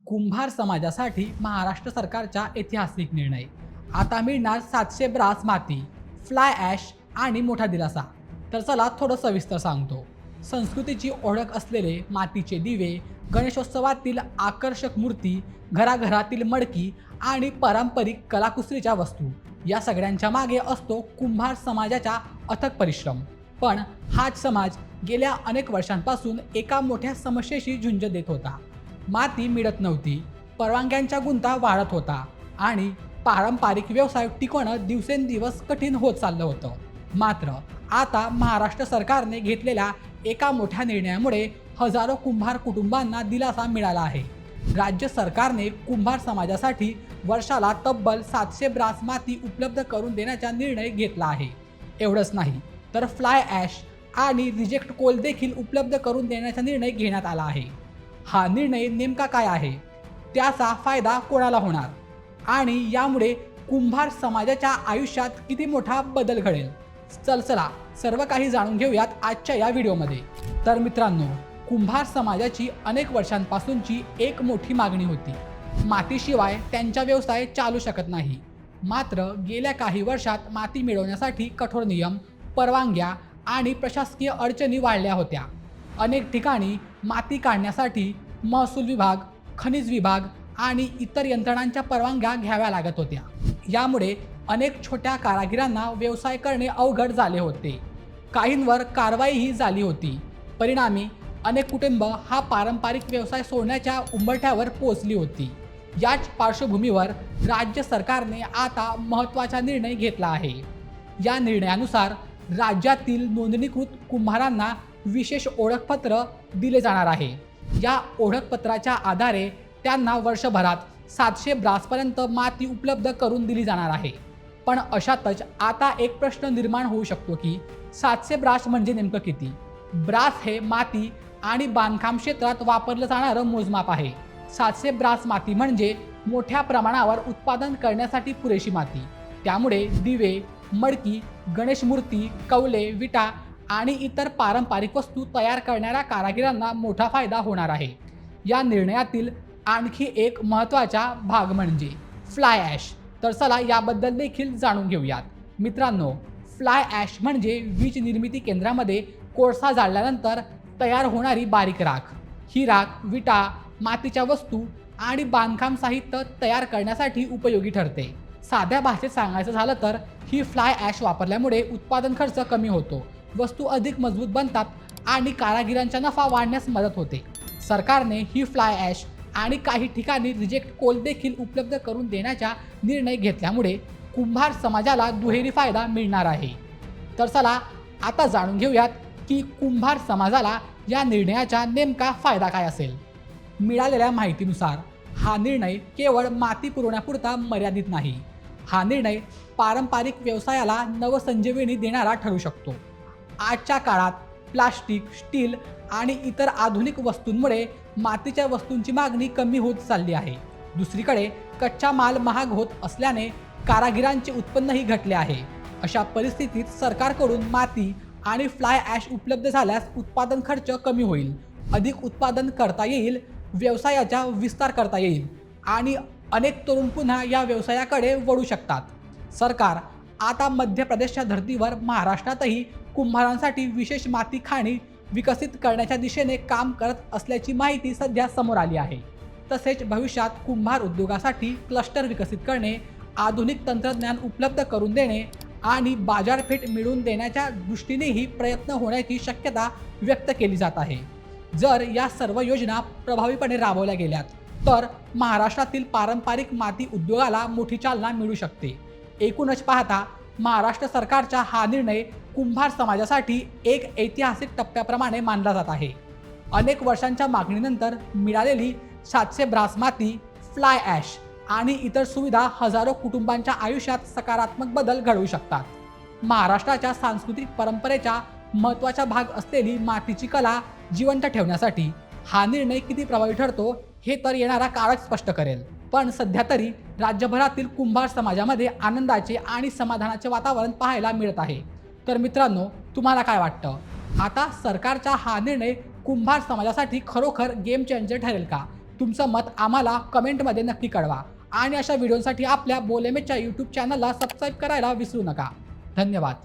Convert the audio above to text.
कुंभार समाजासाठी महाराष्ट्र सरकारचा ऐतिहासिक निर्णय. आता मिळणार 700 ब्रास माती, फ्लाय ॲश आणि मोठा दिलासा. तर चला थोडं सविस्तर सांगतो. संस्कृतीची ओळख असलेले मातीचे दिवे, गणेशोत्सवातील आकर्षक मूर्ती, घराघरातील मडकी आणि पारंपरिक कलाकुसरीच्या वस्तू, या सगळ्यांच्या मागे असतो कुंभार समाजाचा अथक परिश्रम. पण हाच समाज गेल्या अनेक वर्षांपासून एका मोठ्या समस्येशी झुंज देत होता. माती मिळत नव्हती, परवानग्यांचा गुंता वाढत होता आणि पारंपरिक व्यवसाय टिकवणं दिवसेंदिवस कठीण होत चाललं होतं. मात्र आता महाराष्ट्र सरकारने घेतलेल्या एका मोठ्या निर्णयामुळे हजारो कुंभार कुटुंबांना दिलासा मिळाला आहे. राज्य सरकारने कुंभार समाजासाठी वर्षाला तब्बल 700 ब्रास माती उपलब्ध करून देण्याचा निर्णय घेतला आहे. एवढंच नाही तर फ्लाय ॲश आणि रिजेक्ट कोल देखील उपलब्ध करून देण्याचा निर्णय घेण्यात आला आहे. हा निर्णय नेमका काय आहे, त्याचा फायदा कोणाला होणार आणि यामुळे कुंभार समाजाच्या आयुष्यात किती मोठा बदल घडेल, चला सर्व काही जाणून घेऊयात आजच्या या व्हिडिओमध्ये. तर मित्रांनो, कुंभार समाजाची अनेक वर्षांपासूनची एक मोठी मागणी होती. मातीशिवाय त्यांचा व्यवसाय चालू शकत नाही. मात्र गेल्या काही वर्षात माती मिळवण्यासाठी कठोर नियम, परवानग्या आणि प्रशासकीय अडचणी वाढल्या होत्या. अनेक ठिकाणी माती काढण्यासाठी महसूल विभाग, खनिज विभाग आणि इतर यंत्रणांच्या परवानग्या घ्याव्या लागत होत्या. यामुळे अनेक छोट्या कारागिरांना व्यवसाय करणे अवघड झाले होते. काहींवर कारवाईही झाली होती. परिणामी अनेक कुटुंब हा पारंपरिक व्यवसाय सोडण्याच्या उंबरठ्यावर पोहोचली होती. याच पार्श्वभूमीवर राज्य सरकारने आता महत्त्वाचा निर्णय घेतला आहे. या निर्णयानुसार राज्यातील नोंदणीकृत कुंभारांना विशेष ओळखपत्र दिले जाणार आहे. या ओळखपत्राच्या आधारे त्यांना वर्षभरात 700 ब्रासपर्यंत माती उपलब्ध करून दिली जाणार आहे. पण अशातच आता एक प्रश्न निर्माण होऊ शकतो की 700 ब्रास म्हणजे नेमकं किती? ब्रास हे माती आणि बांधकाम क्षेत्रात वापरलं जाणारं मोजमाप आहे. 700 ब्रास माती म्हणजे मोठ्या प्रमाणावर उत्पादन करण्यासाठी पुरेशी माती. त्यामुळे दिवे, मडकी, गणेश मूर्ती, कौले, विटा आणि इतर पारंपरिक वस्तू तयार करणाऱ्या कारागिरांना मोठा फायदा होणार आहे. या निर्णयातील आणखी एक महत्त्वाचा भाग म्हणजे फ्लाय ॲश. तर चला याबद्दल देखील जाणून घेऊयात. मित्रांनो, फ्लाय ॲश म्हणजे वीज निर्मिती केंद्रामध्ये कोळसा जाळल्यानंतर तयार होणारी बारीक राख. ही राख विटा, मातीच्या वस्तू आणि बांधकाम साहित्य तयार करण्यासाठी उपयोगी ठरते. साध्या भाषेत सांगायचं झालं तर ही फ्लाय ॲश वापरल्यामुळे उत्पादन खर्च कमी होतो, वस्तू अधिक मजबूत बनतात आणि कारागिरांचा नफा वाढण्यास मदत होते. सरकारने ही फ्लाय ॲश आणि काही ठिकाणी रिजेक्ट कोल देखील उपलब्ध करून देण्याचा निर्णय घेतल्यामुळे कुंभार समाजाला दुहेरी फायदा मिळणार आहे. तर चला आता जाणून घेऊयात की कुंभार समाजाला या निर्णयाचा नेमका फायदा काय असेल. मिळालेल्या माहितीनुसार हा निर्णय केवळ माती पुरवण्यापुरता मर्यादित नाही. हा निर्णय पारंपरिक व्यवसायाला नवसंजीवनी देणारा ठरू शकतो. आजच्या काळात प्लास्टिक, स्टील आणि इतर आधुनिक वस्तूंमुळे मातीच्या वस्तूंची मागणी कमी होत चालली आहे. दुसरीकडे कच्चा माल महाग होत असल्याने कारागिरांचे उत्पन्नही घटले आहे. अशा परिस्थितीत सरकारकडून माती आणि फ्लाय ॲश उपलब्ध झाल्यास उत्पादन खर्च कमी होईल, अधिक उत्पादन करता येईल, व्यवसायाचा विस्तार करता येईल आणि अनेक तरुण पुन्हा या व्यवसायाकडे वळू शकतात. सरकार आता मध्य प्रदेशच्या धर्तीवर महाराष्ट्रातही कुंभारांसाठी विशेष माती खाणी विकसित करण्याच्या दिशेने काम करत असल्याची माहिती सध्या समोर आली आहे. तसेच भविष्यात कुंभार उद्योगासाठी क्लस्टर विकसित करणे, आधुनिक तंत्रज्ञान उपलब्ध करून देणे आणि बाजारपेठ मिळवून देण्याच्या दृष्टीनेही प्रयत्न होण्याची शक्यता व्यक्त केली जात आहे. जर या सर्व योजना प्रभावीपणे राबवल्या गेल्यात तर महाराष्ट्रातील पारंपरिक माती उद्योगाला मोठी चालना मिळू शकते. एकूणच पाहता महाराष्ट्र सरकारचा हा निर्णय कुंभार समाजासाठी एक ऐतिहासिक टप्प्याप्रमाणे मानला जात आहे. अनेक वर्षांच्या मागणीनंतर मिळालेली 700 ब्रास माती, फ्लाय ॲश आणि इतर सुविधा हजारो कुटुंबांच्या आयुष्यात सकारात्मक बदल घडवू शकतात. महाराष्ट्राच्या सांस्कृतिक परंपरेचा महत्त्वाचा भाग असलेली मातीची कला जिवंत ठेवण्यासाठी हा निर्णय किती प्रभावी ठरतो हे तर येणारा काळच स्पष्ट करेल. पण सध्या तरी राज्यभरातील कुंभार समाजामध्ये आनंदाचे आणि समाधानाचे वातावरण पाहायला मिळत आहे. तर मित्रांनो, तुम्हाला काय वाटतं? आता सरकारचा हा निर्णय कुंभार समाजासाठी खरोखर गेम चेंजर ठरेल का? तुमचं मत आम्हाला कमेंटमध्ये नक्की कळवा आणि अशा व्हिडिओसाठी आपल्या बोलेमेच्या यूट्यूब चॅनलला सबस्क्राईब करायला विसरू नका. धन्यवाद.